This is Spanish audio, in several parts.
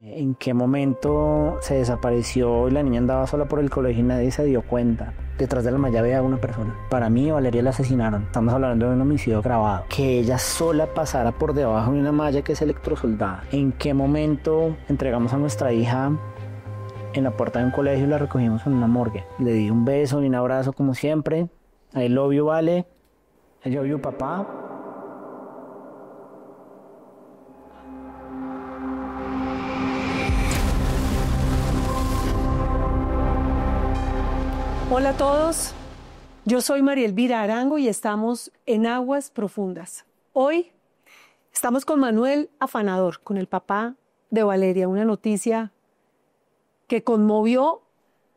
¿En qué momento se desapareció y la niña andaba sola por el colegio y nadie se dio cuenta? Detrás de la malla había una persona. Para mí, a Valeria la asesinaron. Estamos hablando de un homicidio grabado. Que ella sola pasara por debajo de una malla que es electrosoldada. ¿En qué momento entregamos a nuestra hija en la puerta de un colegio y la recogimos en una morgue? Le di un beso y un abrazo como siempre. I love you, Vale. I love you, papá. Hola a todos, yo soy María Elvira Arango y estamos en Aguas Profundas. Hoy estamos con Manuel Afanador, con el papá de Valeria, una noticia que conmovió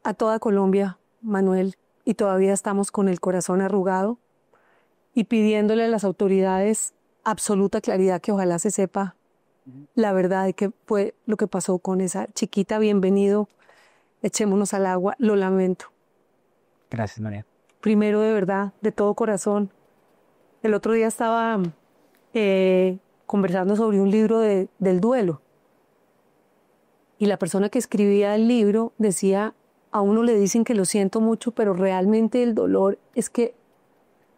a toda Colombia, Manuel, y todavía estamos con el corazón arrugado y pidiéndole a las autoridades absoluta claridad, que ojalá se sepa la verdad de qué fue lo que pasó con esa chiquita. Bienvenido, echémonos al agua, lo lamento. Gracias, María. Primero, de verdad, de todo corazón. El otro día estaba conversando sobre un libro del duelo. Y la persona que escribía el libro decía, a uno le dicen que lo siento mucho, pero realmente el dolor es que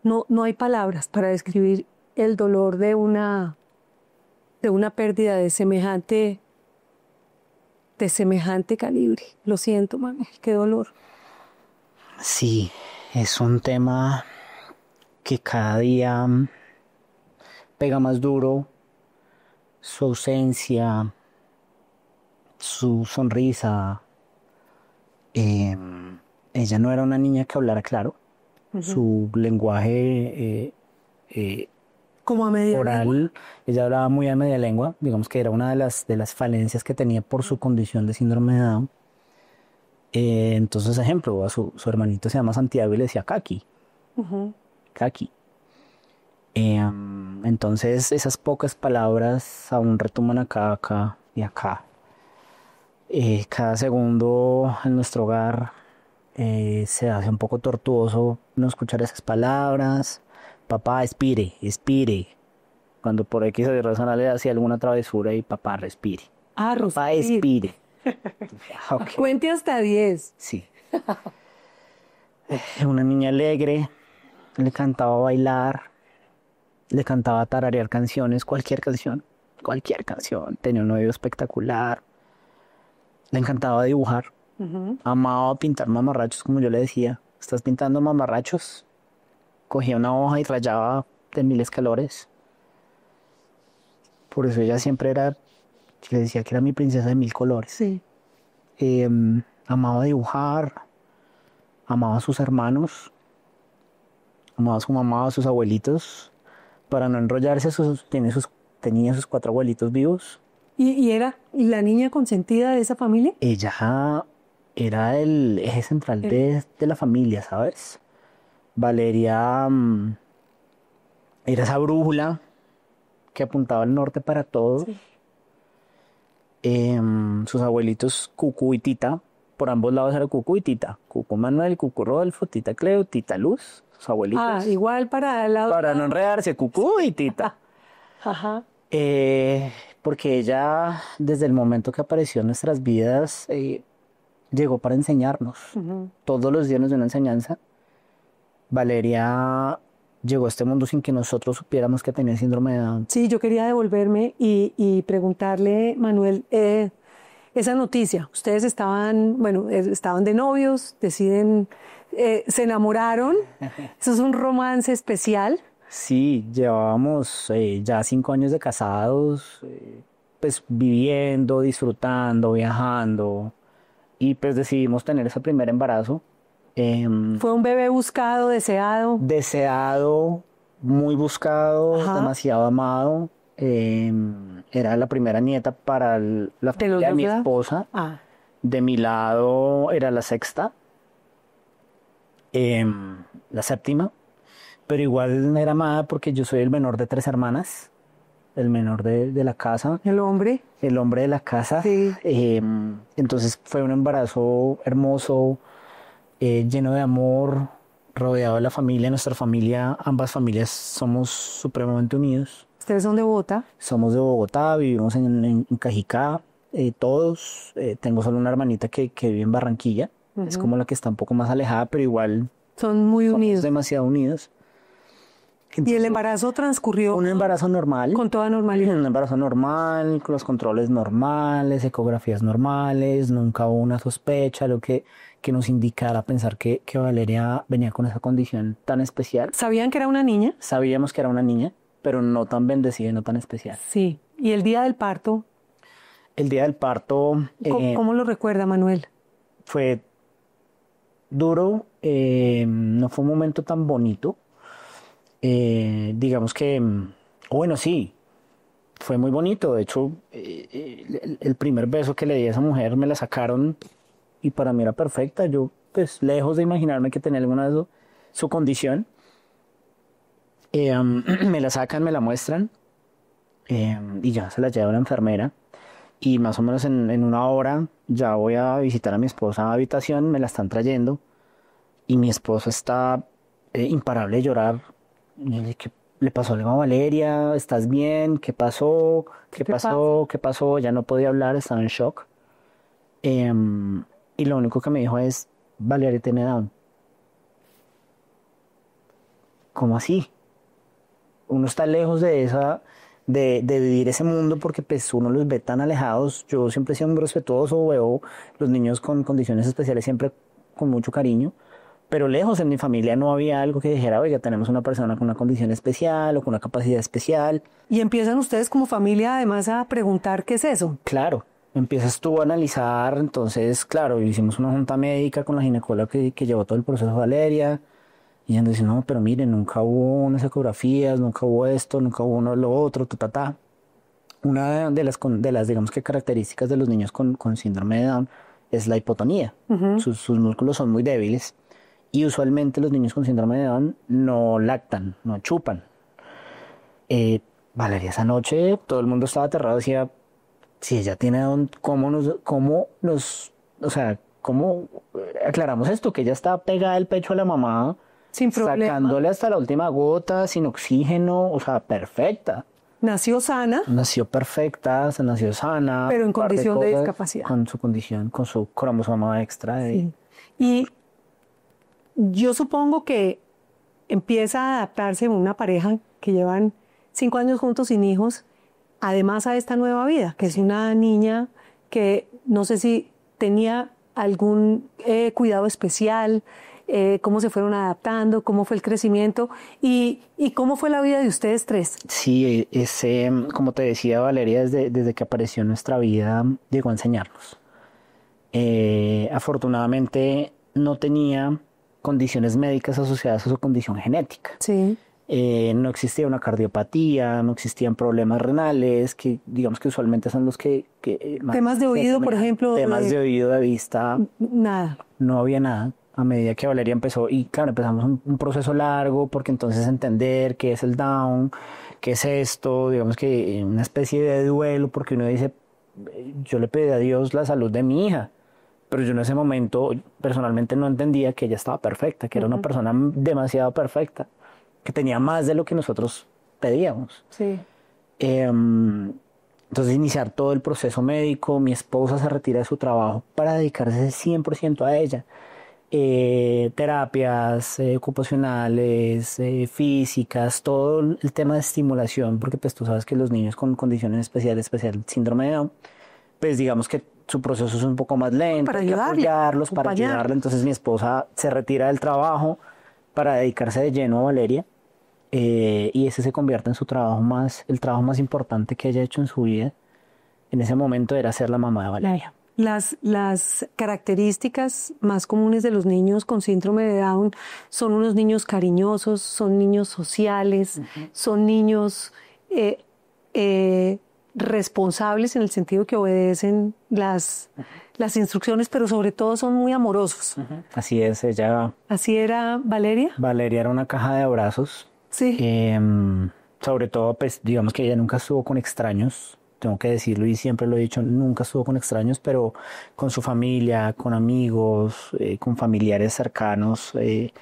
no hay palabras para describir el dolor de una pérdida de semejante calibre. Lo siento, mami, qué dolor. Sí, es un tema que cada día pega más duro. Su ausencia, su sonrisa. Ella no era una niña que hablara claro. Su lenguaje Como a media oral, lengua. ella hablaba muy a media lengua. Digamos que era una de las falencias que tenía por su condición de síndrome de Down. Entonces, ejemplo, a su hermanito se llama Santiago y le decía Kaki. Kaki. Entonces, esas pocas palabras aún retumban acá y acá. Cada segundo en nuestro hogar se hace un poco tortuoso no escuchar esas palabras. Papá, expire, expire. Cuando por X o Y razón le hacía alguna travesura y papá, respire. Ah, Papá, respire. expire. Okay. Cuente hasta 10. Sí. Una niña alegre, le cantaba bailar, le cantaba tararear canciones, cualquier canción. Tenía un oído espectacular. Le encantaba dibujar. Amaba pintar mamarrachos, como yo le decía. ¿Estás pintando mamarrachos? Cogía una hoja y rayaba de miles colores. Por eso ella siempre le decía que era mi princesa de 1000 colores. Sí. Amaba dibujar, amaba a sus hermanos, amaba a su mamá, a sus abuelitos. Para no enrollarse, tenía sus 4 abuelitos vivos. ¿Y era la niña consentida de esa familia? Ella era el eje central de la familia, ¿sabes? Valeria era esa brújula que apuntaba al norte para todos. Sí. Sus abuelitos Cucu y Tita, por ambos lados era Cucu y Tita. Cucu Manuel, Cucu Rodolfo, Tita Cleo, Tita Luz, sus abuelitos. Ah, igual para el lado. Para no enredarse, Cucu y Tita. Ajá. Porque ella, desde el momento que apareció en nuestras vidas, llegó para enseñarnos. Todos los días nos dio una enseñanza. Valeria llegó a este mundo sin que nosotros supiéramos que tenía síndrome de Down. Sí, yo quería devolverme y preguntarle, Manuel, esa noticia. Ustedes estaban de novios, deciden, se enamoraron. Eso es un romance especial. Sí, llevábamos ya 5 años de casados, pues viviendo, disfrutando, viajando, y pues decidimos tener ese primer embarazo. Fue un bebé buscado, deseado. Deseado, muy buscado, demasiado amado. Era la primera nieta para la familia de mi esposa. De mi lado era la sexta, la séptima, pero igual era amada porque yo soy el menor de 3 hermanas, el menor de la casa. El hombre de la casa. Sí. Entonces fue un embarazo hermoso, lleno de amor, rodeado de la familia. Nuestra familia, ambas familias somos supremamente unidos. ¿Ustedes son de Bogotá? Somos de Bogotá, vivimos en Cajicá. todos. Tengo solo una hermanita que vive en Barranquilla. Es como la que está un poco más alejada, pero igual Son muy somos unidos. demasiado unidos. Y el embarazo transcurrió Un embarazo normal. con toda normalidad. Un embarazo normal, con los controles normales, ecografías normales, nunca hubo una sospecha, lo que nos indicara pensar que Valeria venía con esa condición tan especial. ¿Sabían que era una niña? Sabíamos que era una niña, pero no tan bendecida y no tan especial. Sí. ¿Y el día del parto? El día del parto ¿Cómo lo recuerda, Manuel? fue duro, no fue un momento tan bonito. Digamos que, bueno, sí, fue muy bonito. De hecho, el primer beso que le di a esa mujer me la sacaron y para mí era perfecta. Yo, pues, lejos de imaginarme que tenía alguna de su condición, me la sacan, me la muestran y ya se la lleva la enfermera. Y más o menos en una hora ya voy a visitar a mi esposa a la habitación, me la están trayendo y mi esposa está imparable de llorar. Y yo le dije, ¿qué le pasó? Le digo, Valeria, ¿estás bien? ¿Qué pasó? ¿Qué te pasó? ¿Qué pasó? Ya no podía hablar, estaba en shock. Y lo único que me dijo es, Valeria tiene Down. ¿Cómo así? Uno está lejos de de vivir ese mundo porque pues uno los ve tan alejados. Yo siempre he sido muy respetuoso, veo los niños con condiciones especiales siempre con mucho cariño, pero lejos en mi familia no había algo que dijera, oiga, tenemos una persona con una condición especial o con una capacidad especial. Y empiezan ustedes como familia además a preguntar qué es eso. Claro, empiezas tú a analizar, entonces, claro, hicimos una junta médica con la ginecóloga que llevó todo el proceso de Valeria. Y ella dice, no, pero mire, nunca hubo unas ecografías, nunca hubo esto, nunca hubo uno lo otro, ta. Una de las, digamos que características de los niños con síndrome de Down es la hipotonía. Sus músculos son muy débiles y usualmente los niños con síndrome de Down no lactan, no chupan. Valeria, esa noche todo el mundo estaba aterrado, decía, si ella tiene Down, o sea, cómo aclaramos esto? Que ella está pegada al pecho a la mamá, Sin problema. sacándole hasta la última gota, sin oxígeno, o sea, perfecta. Nació sana, Nació perfecta, se nació sana. pero en un par condición de cosas discapacidad. Con su condición, con su cromosoma extra. Sí. Y yo supongo que empieza a adaptarse una pareja que llevan 5 años juntos sin hijos, además a esta nueva vida, que es una niña que no sé si tenía algún cuidado especial, cómo se fueron adaptando, cómo fue el crecimiento y cómo fue la vida de ustedes tres. Sí, como te decía Valeria, desde que apareció en nuestra vida, llegó a enseñarnos. Afortunadamente no tenía condiciones médicas asociadas a su condición genética. Sí. No existía una cardiopatía, no existían problemas renales, que digamos que usualmente son los que Temas de oído, por ejemplo. Temas de oído, de vista. Nada. No había nada. A medida que Valeria empezó, y claro, empezamos un proceso largo, porque entonces entender qué es el Down, qué es esto, digamos que una especie de duelo, porque uno dice, yo le pedí a Dios la salud de mi hija, pero yo en ese momento personalmente no entendía que ella estaba perfecta, que era una persona demasiado perfecta, que tenía más de lo que nosotros pedíamos. Sí. Entonces iniciar todo el proceso médico, mi esposa se retira de su trabajo para dedicarse 100% a ella. Terapias ocupacionales, físicas, todo el tema de estimulación, porque pues tú sabes que los niños con condiciones especiales, especial síndrome de Down, pues digamos que su proceso es un poco más lento, Para hay que apoyarlos, para ayudarle. Entonces mi esposa se retira del trabajo para dedicarse de lleno a Valeria, y ese se convierte en su trabajo el trabajo más importante que ella ha hecho en su vida. En ese momento era ser la mamá de Valeria. Las características más comunes de los niños con síndrome de Down son unos niños cariñosos, son niños sociales, son niños responsables en el sentido que obedecen las instrucciones, pero sobre todo son muy amorosos. Así es, ella... ¿Así era Valeria? Valeria era una caja de abrazos. Sí. Sobre todo, pues digamos que ella nunca estuvo con extraños. Tengo que decirlo y siempre lo he dicho, nunca estuvo con extraños, pero con su familia, con amigos, con familiares cercanos. Era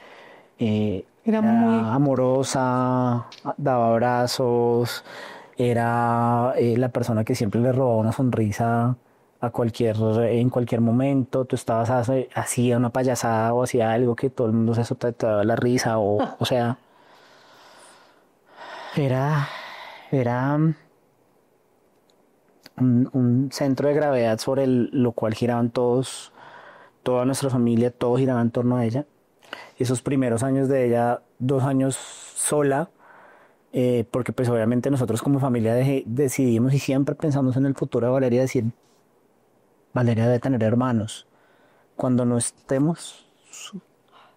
muy amorosa, daba abrazos, era la persona que siempre le robaba una sonrisa en cualquier momento. Tú estabas hacía una payasada o hacía algo que todo el mundo te daba la risa, o sea, era, era un centro de gravedad sobre lo cual giraban todos, toda nuestra familia, todo giraba en torno a ella. Esos primeros años de ella, 2 años sola, porque pues obviamente nosotros como familia decidimos y siempre pensamos en el futuro de Valeria, decir, Valeria debe tener hermanos. Cuando no estemos,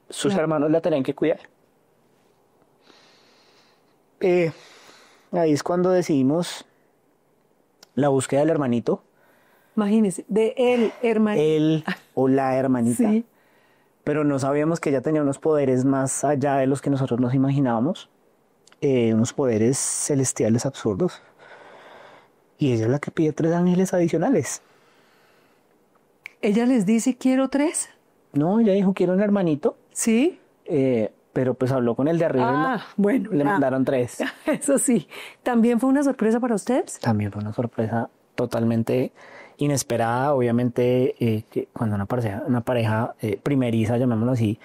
sus hermanos la tenían que cuidar. Ahí es cuando decidimos la búsqueda del hermanito. Imagínese, de él, hermanito. Él o la hermanita. Sí. Pero no sabíamos que ella tenía unos poderes más allá de los que nosotros nos imaginábamos. Unos poderes celestiales absurdos. Y ella es la que pide 3 ángeles adicionales. Ella les dice, quiero 3. No, ella dijo, quiero un hermanito. Sí. Pero pues habló con el de arriba bueno. le mandaron 3. Eso sí. ¿También fue una sorpresa para ustedes? También fue una sorpresa totalmente inesperada. Obviamente, que cuando una pareja primeriza, llamémoslo así,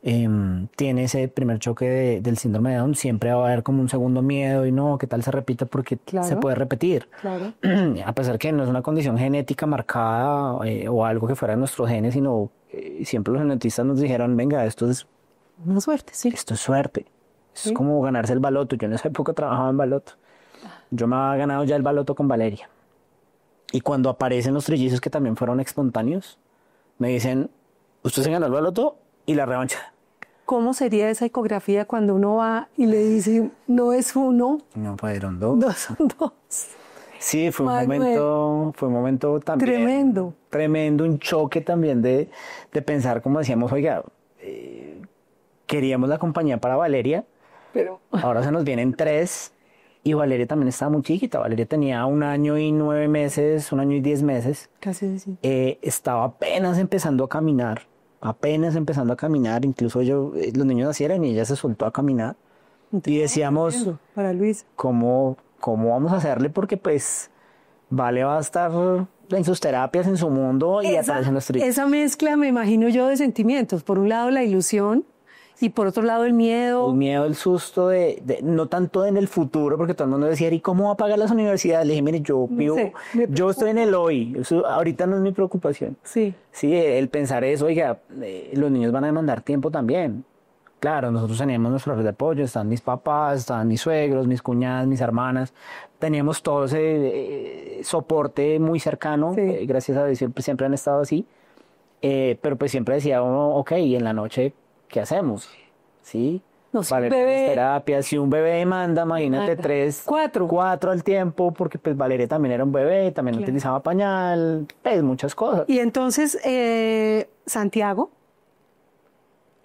tiene ese primer choque del síndrome de Down, siempre va a haber como un segundo miedo y no, ¿qué tal se repita? Porque se puede repetir. Claro. A pesar que no es una condición genética marcada o algo que fuera de nuestros genes, sino siempre los genetistas nos dijeron, venga, esto es una suerte, sí. Esto es suerte. ¿Sí? Es como ganarse el baloto. Yo en esa época trabajaba en baloto. Yo me había ganado ya el baloto con Valeria. Y cuando aparecen los trillizos que también fueron espontáneos, me dicen, usted se ganó el baloto y la revancha. ¿Cómo sería esa ecografía cuando uno va y le dice, no es uno? No, fueron 2. No son 2. Sí, fue un momento también. Tremendo, un choque también de pensar, como decíamos, oiga, queríamos la compañía para Valeria, pero ahora se nos vienen 3 y Valeria también estaba muy chiquita. Valeria tenía 1 año y 9 meses, 1 año y 10 meses. Casi así. Estaba apenas empezando a caminar, incluso los niños nacieron y ella se soltó a caminar. Y decíamos, para Luis, ¿cómo vamos a hacerle? Porque pues Vale va a estar en sus terapias, en su mundo y aparecen los trillizos. Esa mezcla, me imagino yo, de sentimientos. Por un lado la ilusión y por otro lado el miedo. El miedo, el susto no tanto en el futuro, porque todo el mundo decía, ¿y cómo va a pagar las universidades? Le dije, mire, yo estoy en el hoy, eso ahorita no es mi preocupación. Sí. Sí, el pensar eso, oiga, los niños van a demandar tiempo también. Claro, nosotros teníamos nuestra red de apoyo, están mis papás, están mis suegros, mis cuñadas, mis hermanas. Teníamos todo ese soporte muy cercano, sí. Gracias a Dios siempre han estado así. Pero pues siempre decía uno, ok, ¿y en la noche qué hacemos? ¿Sí? No, si Vale, terapia, si un bebé demanda, imagínate 3, 4 al tiempo, porque pues Valeria también era un bebé, también utilizaba pañal, pues muchas cosas. Y entonces, Santiago,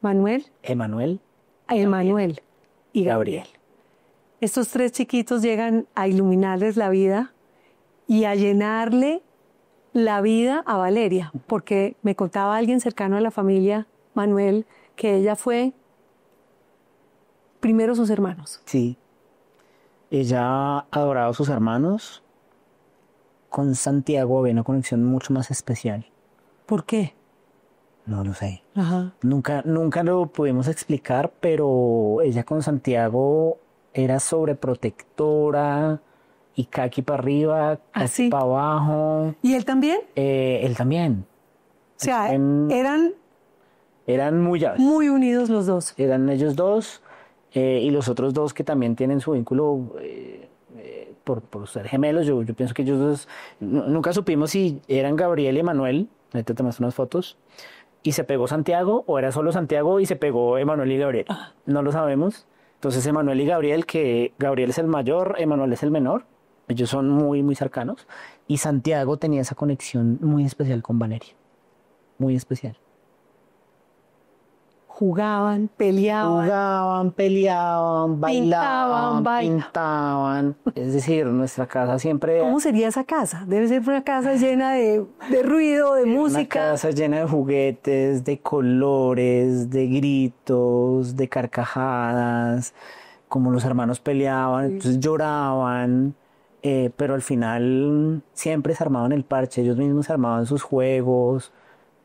Manuel, Emanuel y Gabriel. Estos 3 chiquitos llegan a iluminarles la vida y a llenarle la vida a Valeria, porque me contaba alguien cercano a la familia, Manuel, que ella fue primero sus hermanos. Sí. Ella adoraba a sus hermanos. Con Santiago había una conexión mucho más especial. ¿Por qué? No lo sé. Ajá. Nunca lo pudimos explicar, pero ella con Santiago era sobreprotectora y caqui para arriba, caqui para abajo. ¿Y él también? Él también. O sea, eran muy unidos los dos. Eran ellos dos y los otros 2 que también tienen su vínculo por ser gemelos. Yo pienso que ellos 2 nunca supimos si eran Gabriel y Emanuel. Ahorita te muestro unas fotos. ¿Y se pegó Santiago o era solo Santiago y se pegó Emanuel y Gabriel? No lo sabemos. Entonces Emanuel y Gabriel, que Gabriel es el mayor, Emanuel es el menor. Ellos son muy, muy cercanos. Y Santiago tenía esa conexión muy especial con Valeria. Muy especial. Jugaban, peleaban, bailaban, pintaban. Es decir, nuestra casa siempre... ¿Cómo sería esa casa? Debe ser una casa llena de ruido, de música. Una casa llena de juguetes, de colores, de gritos, de carcajadas. Como los hermanos peleaban, entonces lloraban. pero al final siempre se armaban el parche, ellos mismos se armaban sus juegos,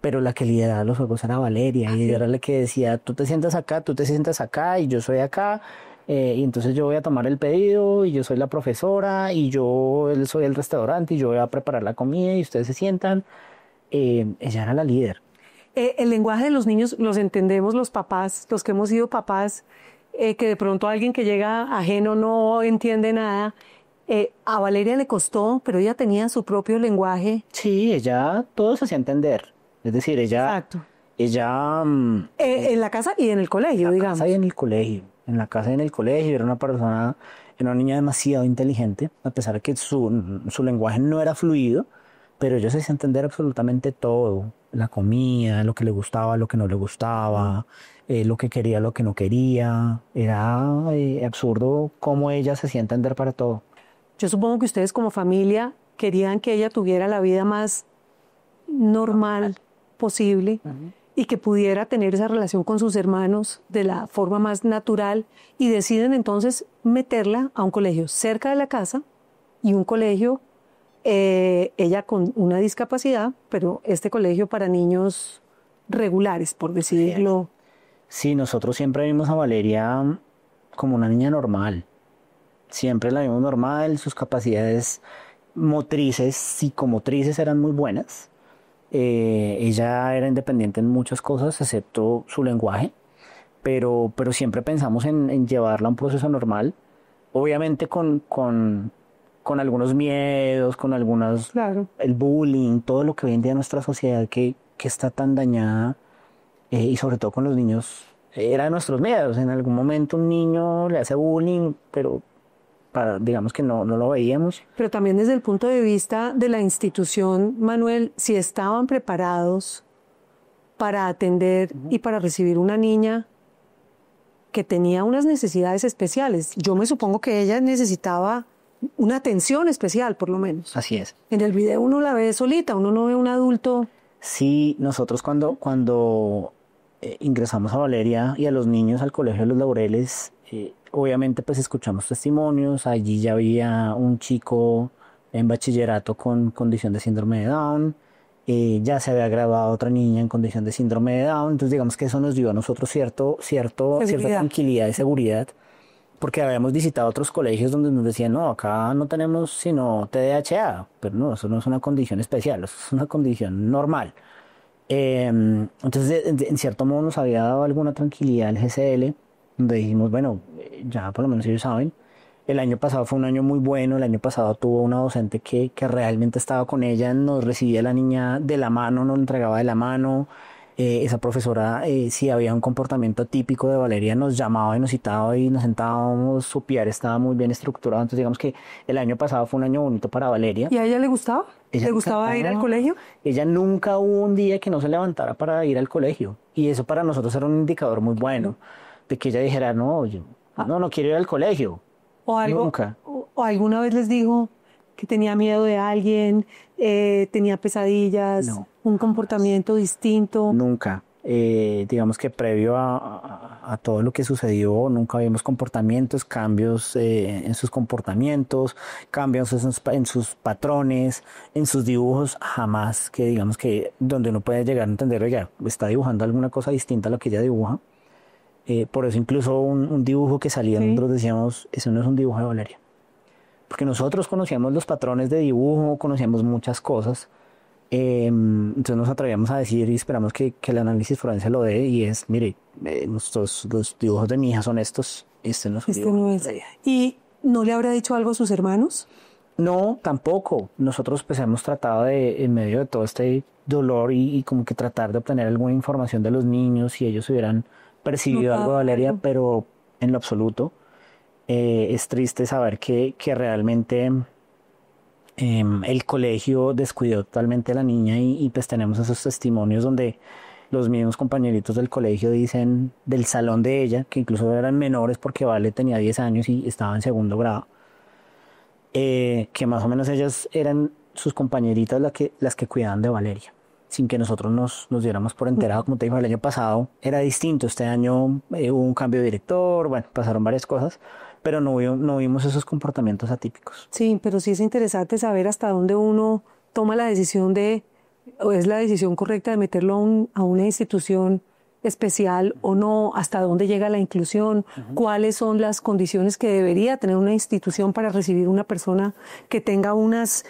pero la que lideraba los juegos era Valeria, y ella era la que decía, tú te sientas acá, tú te sientas acá, y yo soy acá, y entonces yo voy a tomar el pedido, y yo soy la profesora, y yo soy el restaurante, y yo voy a preparar la comida, y ustedes se sientan. Ella era la líder. El lenguaje de los niños los entendemos los papás, los que hemos sido papás, que de pronto alguien que llega ajeno no entiende nada. A Valeria le costó, pero ella tenía su propio lenguaje. Sí, ella todo se hacía entender. Es decir, Exacto. ella En la casa y en el colegio, en la digamos. casa y en el colegio, en la casa y en el colegio, era una persona, era una niña demasiado inteligente, a pesar de que su lenguaje no era fluido, pero ella se hacía entender absolutamente todo, la comida, lo que le gustaba, lo que no le gustaba, lo que quería, lo que no quería, era absurdo cómo ella se hacía entender para todo. Yo supongo que ustedes como familia querían que ella tuviera la vida más normal posible y que pudiera tener esa relación con sus hermanos de la forma más natural, y deciden entonces meterla a un colegio cerca de la casa, y un colegio, ella con una discapacidad, pero este colegio para niños regulares, por decirlo. Sí, nosotros siempre vimos a Valeria como una niña normal. Siempre la vimos normal, sus capacidades motrices, psicomotrices eran muy buenas. Ella era independiente en muchas cosas, excepto su lenguaje, pero siempre pensamos en llevarla a un proceso normal, obviamente con algunos miedos, con algunas, Claro. el bullying, todo lo que hoy en día nuestra sociedad que está tan dañada, y sobre todo con los niños, era de nuestros miedos. En algún momento un niño le hace bullying, pero digamos que no lo veíamos. Pero también desde el punto de vista de la institución, Manuel, si estaban preparados para atender y para recibir una niña que tenía unas necesidades especiales. Yo me supongo que ella necesitaba una atención especial, por lo menos. Así es. En el video uno la ve solita, uno no ve un adulto. Sí, nosotros cuando ingresamos a Valeria y a los niños al Colegio de los Laureles, obviamente pues escuchamos testimonios. Allí ya había un chico en bachillerato con condición de síndrome de Down, ya se había graduado otra niña en condición de síndrome de Down, entonces digamos que eso nos dio a nosotros cierta tranquilidad y seguridad, porque habíamos visitado otros colegios donde nos decían, no, acá no tenemos sino TDAH, pero no, eso no es una condición especial, eso es una condición normal. Entonces, en cierto modo nos había dado alguna tranquilidad el GCL, donde dijimos, bueno, ya por lo menos ellos saben. El año pasado fue un año muy bueno, el año pasado tuvo una docente que realmente estaba con ella, nos recibía a la niña de la mano, nos la entregaba de la mano. Esa profesora, si había un comportamiento típico de Valeria, nos llamaba y nos citaba y nos sentábamos, su PR estaba muy bien estructurado. Entonces digamos que el año pasado fue un año bonito para Valeria. ¿Y a ella le gustaba? Ella ¿Le gustaba ir al colegio? Ella nunca hubo un día que no se levantara para ir al colegio. Y eso para nosotros era un indicador muy bueno, de que ella dijera, no, yo no quiero ir al colegio. ¿O algo? Nunca. ¿O alguna vez les dijo que tenía miedo de alguien, tenía pesadillas, No. un comportamiento distinto? Nunca. Digamos que previo a todo lo que sucedió, nunca vimos cambios en sus comportamientos, cambios en sus patrones, en sus dibujos, jamás. Que digamos que donde uno puede llegar a entender, oiga, está dibujando alguna cosa distinta a lo que ella dibuja. Por eso incluso un dibujo que salía, Sí. nosotros decíamos, eso no es un dibujo de Valeria. Porque nosotros conocíamos los patrones de dibujo, conocíamos muchas cosas. Entonces nos atrevíamos a decir y esperamos que el análisis forense lo dé, y es, mire, los dibujos de mi hija son estos, este no es un dibujo no es. de ella. ¿Y no le habrá dicho algo a sus hermanos? No, tampoco. Nosotros pues hemos tratado de, en medio de todo este dolor y como que tratar de obtener alguna información de los niños, si ellos hubieran percibido algo de Valeria, pero en lo absoluto. Es triste saber que realmente el colegio descuidó totalmente a la niña, y pues tenemos esos testimonios donde los mismos compañeritos del colegio dicen del salón de ella, que incluso eran menores porque Vale tenía 10 años y estaba en segundo grado, que más o menos ellas eran sus compañeritas las que cuidaban de Valeria, sin que nosotros nos diéramos por enterado. Como te digo, el año pasado era distinto, este año hubo un cambio de director, bueno, pasaron varias cosas, pero no vimos esos comportamientos atípicos. Sí, pero sí es interesante saber hasta dónde uno toma la decisión o es la decisión correcta de meterlo a una institución especial o no, hasta dónde llega la inclusión, cuáles son las condiciones que debería tener una institución para recibir una persona que tenga unas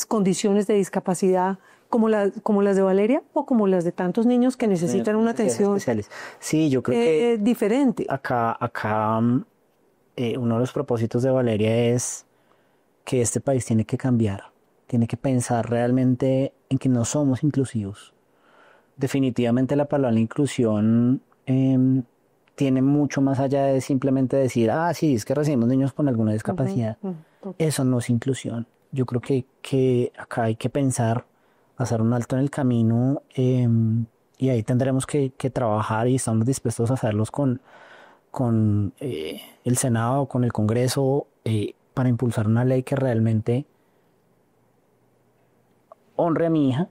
condiciones de discapacidad como las de Valeria o como las de tantos niños que necesitan una atención especiales. Sí, yo creo que diferente. Acá uno de los propósitos de Valeria es que este país tiene que cambiar, tiene que pensar realmente en que no somos inclusivos. Definitivamente la palabra inclusión tiene mucho más allá de simplemente decir, sí, es que recibimos niños con alguna discapacidad. Eso no es inclusión. Yo creo que acá hay que pensar, hacer un alto en el camino y ahí tendremos que trabajar y estamos dispuestos a hacerlos con el Senado, con el Congreso, para impulsar una ley que realmente honre a mi hija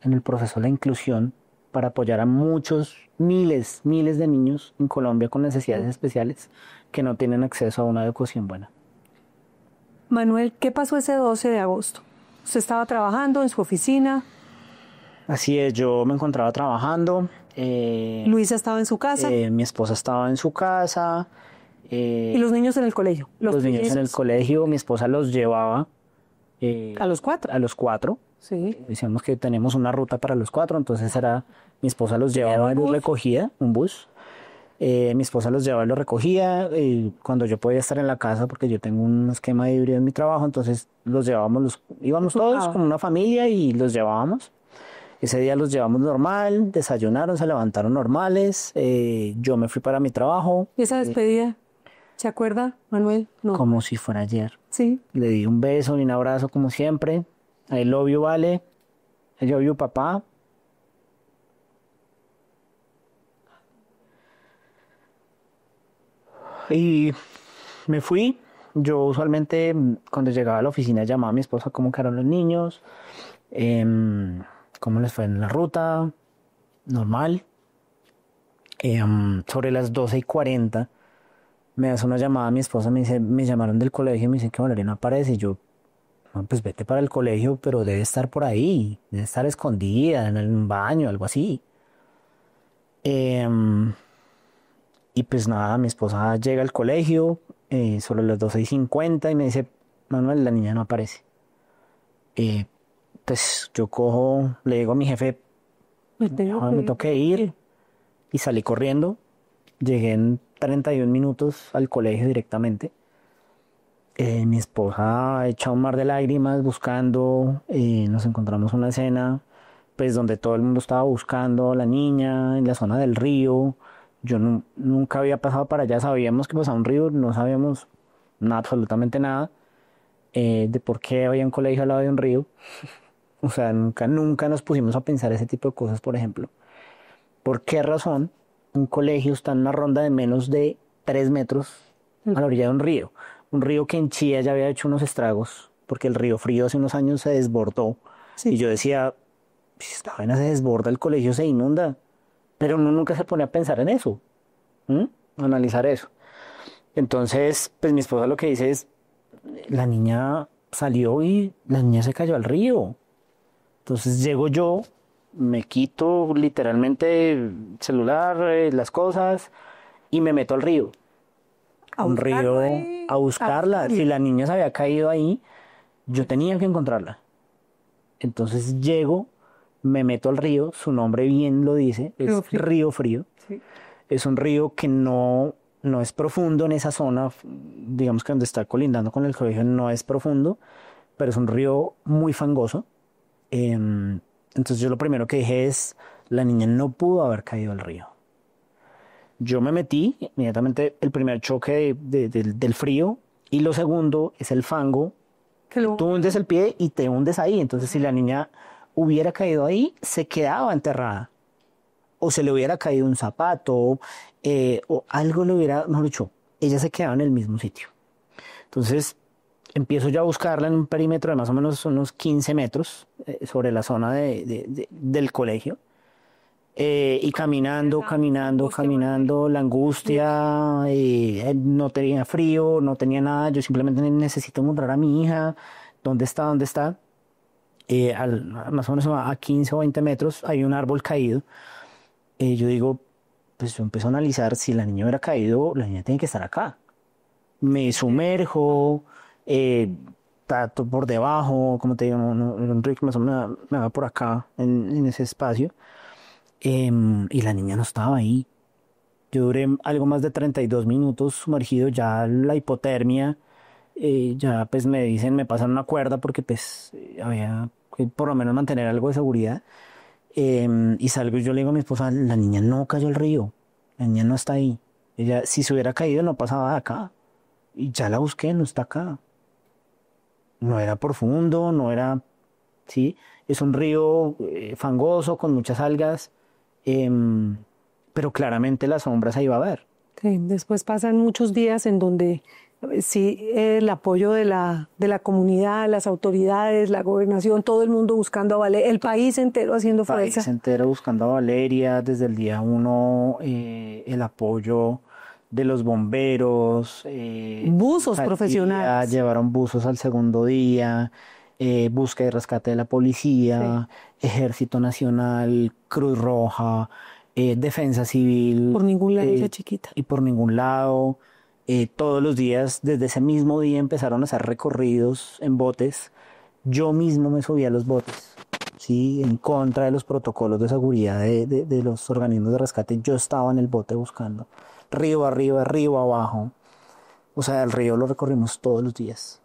en el proceso de la inclusión para apoyar a muchos, miles de niños en Colombia con necesidades especiales que no tienen acceso a una educación buena. Manuel, ¿qué pasó ese 12 de agosto? ¿Usted estaba trabajando en su oficina? Así es, yo me encontraba trabajando. ¿Luisa estaba en su casa? Mi esposa estaba en su casa. ¿Y los niños en el colegio? Los niños en el colegio, mi esposa los llevaba. ¿A los 4? A los 4. Sí. Decíamos que tenemos una ruta para los 4, entonces mi esposa los llevaba y los recogía, un bus. Mi esposa los llevaba y los recogía. Cuando yo podía estar en la casa, porque yo tengo un esquema de híbrido en mi trabajo, entonces íbamos todos como una familia y los llevábamos. Ese día los llevamos normal, desayunaron, se levantaron normales. Yo me fui para mi trabajo. ¿Y esa despedida? ¿Se acuerda, Manuel? No. Como si fuera ayer. Sí. Le di un beso y un abrazo como siempre. I love you, Vale. I love you, papá. Y me fui. Yo usualmente cuando llegaba a la oficina llamaba a mi esposa cómo quedaron los niños, cómo les fue en la ruta, normal. Sobre las 12:40 me hace una llamada mi esposa, me dice, me llamaron del colegio y me dicen que Valeria no aparece. Y yo, no, pues vete para el colegio, pero debe estar por ahí, debe estar escondida en un baño, algo así. Y pues nada, mi esposa llega al colegio sobre las 12:50 y me dice, Manuel, la niña no aparece. Pues yo le digo a mi jefe, me tengo que ir, y salí corriendo. Llegué en 31 minutos al colegio directamente. Mi esposa echa un mar de lágrimas buscando, nos encontramos una escena pues donde todo el mundo estaba buscando a la niña en la zona del río. Yo nunca había pasado para allá, sabíamos que pasaba un río, no sabíamos nada, absolutamente nada de por qué había un colegio al lado de un río. O sea, nunca nos pusimos a pensar ese tipo de cosas, por ejemplo. ¿Por qué razón un colegio está en una ronda de menos de 3 metros a la orilla de un río? Un río que en Chía ya había hecho unos estragos, porque el río Frío hace unos años se desbordó. Sí. Y yo decía, si esta vaina se desborda, el colegio se inunda. Pero uno nunca se pone a pensar en eso, analizar eso. Entonces, pues mi esposa lo que dice es, la niña salió y la niña se cayó al río. Entonces llego yo, me quito literalmente el celular, las cosas, y me meto al río. A buscarla. Si la niña se había caído ahí, yo tenía que encontrarla. Entonces llego, me meto al río, su nombre bien lo dice, es Río Frío. Sí. Es un río que no es profundo en esa zona, digamos que donde está colindando con el colegio no es profundo, pero es un río muy fangoso. Entonces yo lo primero que dije es, la niña no pudo haber caído al río. Yo me metí, inmediatamente el primer choque del frío, y lo segundo es el fango. Tú hundes el pie y te hundes ahí. Entonces si la niña hubiera caído ahí, se quedaba enterrada. O se le hubiera caído un zapato, o algo le hubiera, mejor dicho, ella se quedaba en el mismo sitio. Entonces empiezo yo a buscarla en un perímetro de más o menos unos 15 metros sobre la zona del colegio. Y caminando, la angustia, no tenía frío, no tenía nada, yo simplemente necesito encontrar a mi hija, ¿dónde está? ¿Dónde está? Más o menos a 15 o 20 metros hay un árbol caído. Yo digo, pues yo empiezo a analizar, si la niña hubiera caído, la niña tiene que estar acá. Me sumerjo, trato por debajo, como te digo, Enrique más o menos me va por acá, en ese espacio, y la niña no estaba ahí. Yo duré algo más de 32 minutos sumergido, ya la hipotermia, ya pues me dicen, me pasan una cuerda porque pues había que por lo menos mantener algo de seguridad. Y salgo y yo le digo a mi esposa, la niña no cayó al río, la niña no está ahí. Ella, si se hubiera caído, no pasaba de acá. Y ya la busqué, no está acá. No era profundo, no era, sí, es un río fangoso con muchas algas, em, pero claramente las sombras ahí va a haber. Sí, después pasan muchos días en donde sí, el apoyo de la comunidad, las autoridades, la gobernación, todo el mundo buscando a Valeria, el país entero haciendo País fuerza. entero buscando a Valeria, desde el día uno, el apoyo de los bomberos, Buzos Fiscalía, profesionales. llevaron buzos al segundo día, búsqueda y rescate de la Sí, policía, Ejército Nacional, Cruz Roja, Defensa Civil, por ningún lado esa eh, chiquita. y por ningún lado. Todos los días, desde ese mismo día, empezaron a hacer recorridos en botes. Yo mismo me subí a los botes, ¿sí? En contra de los protocolos de seguridad de los organismos de rescate. Yo estaba en el bote buscando, río arriba, río abajo. O sea, el río lo recorrimos todos los días.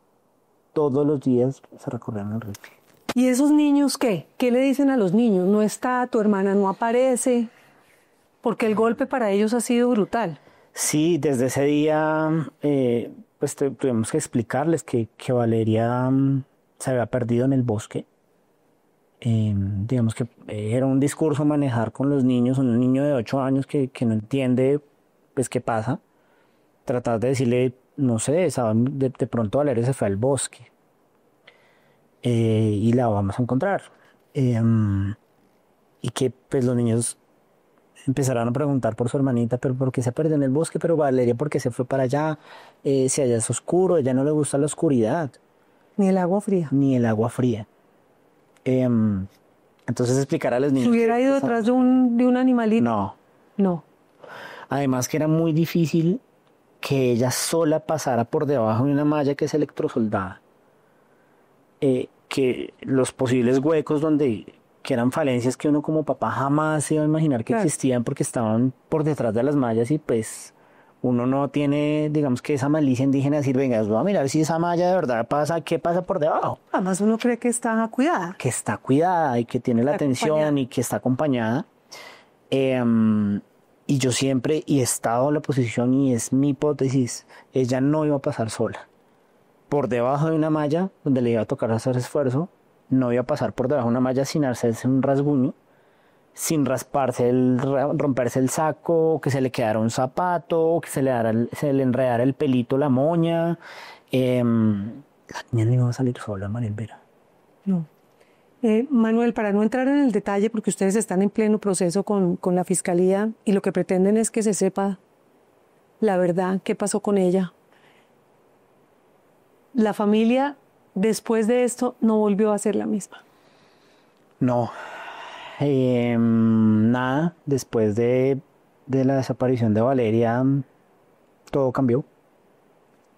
Todos los días se recorrieron el río. ¿Y esos niños qué? ¿Qué le dicen a los niños? No está, tu hermana no aparece, porque el golpe para ellos ha sido brutal. Sí, desde ese día, pues tuvimos que explicarles que Valeria se había perdido en el bosque. Digamos que era un discurso manejar con los niños, un niño de 8 años que no entiende pues qué pasa, tratar de decirle, no sé, de pronto Valeria se fue al bosque, y la vamos a encontrar. Y que pues los niños empezarán a preguntar por su hermanita, pero ¿por qué se perdió en el bosque? Pero Valeria, ¿por qué se fue para allá? Si allá es oscuro, a ella no le gusta la oscuridad, Ni el agua fría. ni el agua fría. Em, entonces explicar a los ¿Se niños hubiera ido detrás de un animalito? no. No. Además que era muy difícil que ella sola pasara por debajo de una malla que es electrosoldada. Que los posibles huecos que eran falencias que uno como papá jamás se iba a imaginar que Claro. existían porque estaban por detrás de las mallas y pues uno no tiene, digamos que esa malicia indígena de decir, venga, voy a mirar si esa malla de verdad pasa, ¿qué pasa por debajo? Además uno cree que está cuidada. Que está cuidada y que tiene la Está atención acompañada. y que está acompañada. Y yo siempre he estado en la posición y es mi hipótesis, ella no iba a pasar sola. Por debajo de una malla donde le iba a tocar hacer esfuerzo, no iba a pasar por debajo de una malla sin hacerse un rasguño, sin rasparse, romperse el saco, que se le quedara un zapato, que se le enredara el pelito, la moña. La niña no iba a salir sola, María Elvira. No. Manuel, para no entrar en el detalle, porque ustedes están en pleno proceso con la fiscalía y lo que pretenden es que se sepa la verdad, qué pasó con ella. La familia, después de esto, no volvió a ser la misma. No, nada, después de la desaparición de Valeria, todo cambió,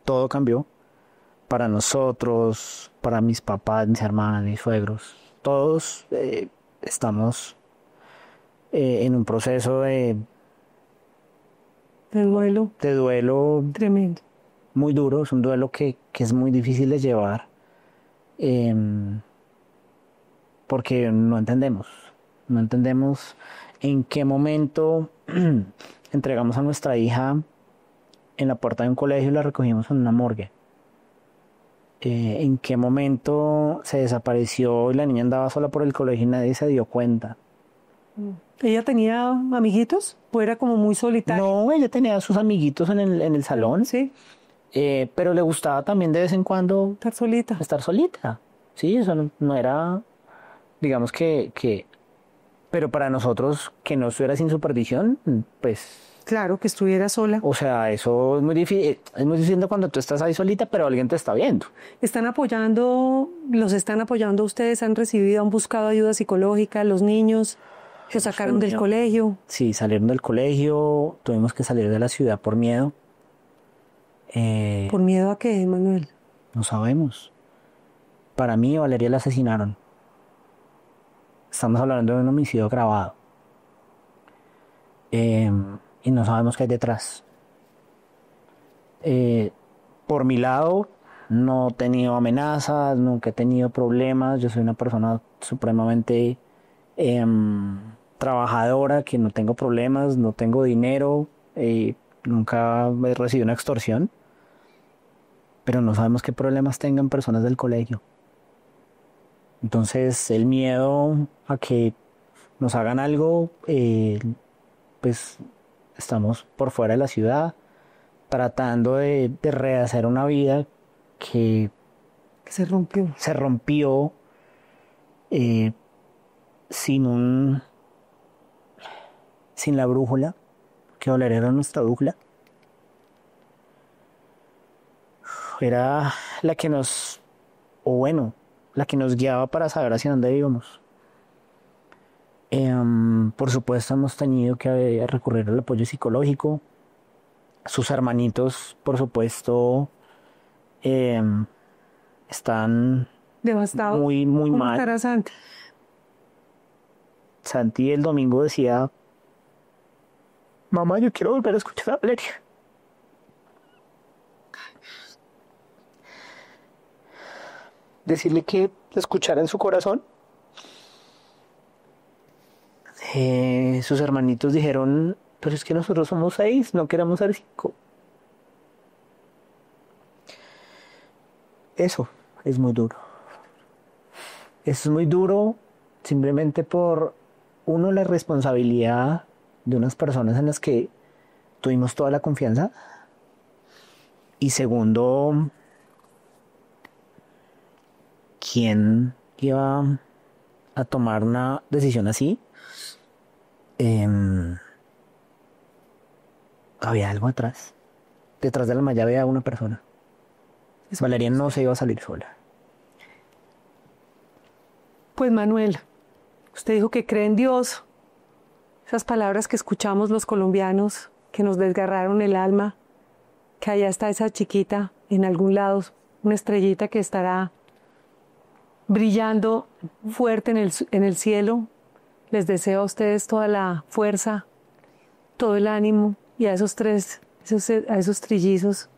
todo cambió. Para nosotros, para mis papás, mis hermanas, mis suegros, todos estamos en un proceso El duelo de duelo tremendo. muy duro, es un duelo que es muy difícil de llevar, porque no entendemos en qué momento entregamos a nuestra hija en la puerta de un colegio y la recogimos en una morgue. En qué momento se desapareció y la niña andaba sola por el colegio y nadie se dio cuenta. ¿Ella tenía amiguitos? ¿O era como muy solitaria? No, ella tenía a sus amiguitos en el salón, Sí, pero le gustaba también de vez en cuando estar solita. estar solita. Sí, eso no era, digamos que Pero para nosotros, que no estuviera sin supervisión, pues, Claro, que estuviera sola. o sea, eso es muy difícil. Es muy difícil cuando tú estás ahí solita, pero alguien te está viendo. ¿Están apoyando, los están apoyando ustedes? ¿Han recibido, han buscado ayuda psicológica? ¿Los niños los sacaron del colegio? Sí, salieron del colegio, tuvimos que salir de la ciudad por miedo. ¿Por miedo a qué, Manuel? No sabemos. Para mí, a Valeria la asesinaron. Estamos hablando de un homicidio grabado. Y no sabemos qué hay detrás. Por mi lado, no he tenido amenazas, nunca he tenido problemas. Yo soy una persona supremamente trabajadora, que no tengo problemas, no tengo dinero, nunca he recibido una extorsión. Pero no sabemos qué problemas tengan personas del colegio. Entonces, el miedo a que nos hagan algo, pues estamos por fuera de la ciudad, tratando de rehacer una vida que Que se rompió. se rompió eh, sin la brújula, que Valeria era nuestra brújula. Era la que nos, o bueno, la que nos guiaba para saber hacia dónde íbamos. Por supuesto, hemos tenido que recurrir al apoyo psicológico. Sus hermanitos, por supuesto, están Devastado. muy, muy ¿Cómo mal. estará Santi? Santi el domingo decía: mamá, yo quiero volver a escuchar a Valeria. Decirle que escuchara en su corazón. Sus hermanitos dijeron: pero es que nosotros somos 6, no queremos ser 5. Eso es muy duro. Eso es muy duro simplemente por, uno, la responsabilidad de unas personas en las que tuvimos toda la confianza. Y segundo, ¿quién iba a tomar una decisión así? Había algo atrás. Detrás de la malla había una persona. Valeria no se iba a salir sola. Pues Manuel, usted dijo que cree en Dios. Esas palabras que escuchamos los colombianos, que nos desgarraron el alma, que allá está esa chiquita en algún lado, una estrellita que estará brillando fuerte en el cielo. Les deseo a ustedes toda la fuerza, todo el ánimo, y a esos trillizos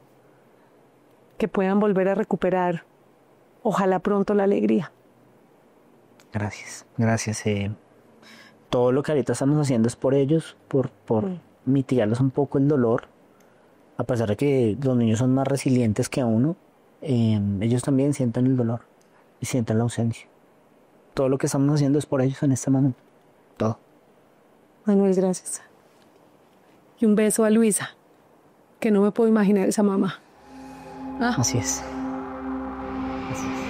que puedan volver a recuperar, ojalá pronto, la alegría. Gracias, gracias. Todo lo que ahorita estamos haciendo es por ellos, por mitigarles un poco el dolor. A pesar de que los niños son más resilientes que uno, ellos también sienten el dolor y sienten la ausencia. Todo lo que estamos haciendo es por ellos en este momento. Todo. Manuel, gracias. Y un beso a Luisa, que no me puedo imaginar esa mamá. Así es. Así es.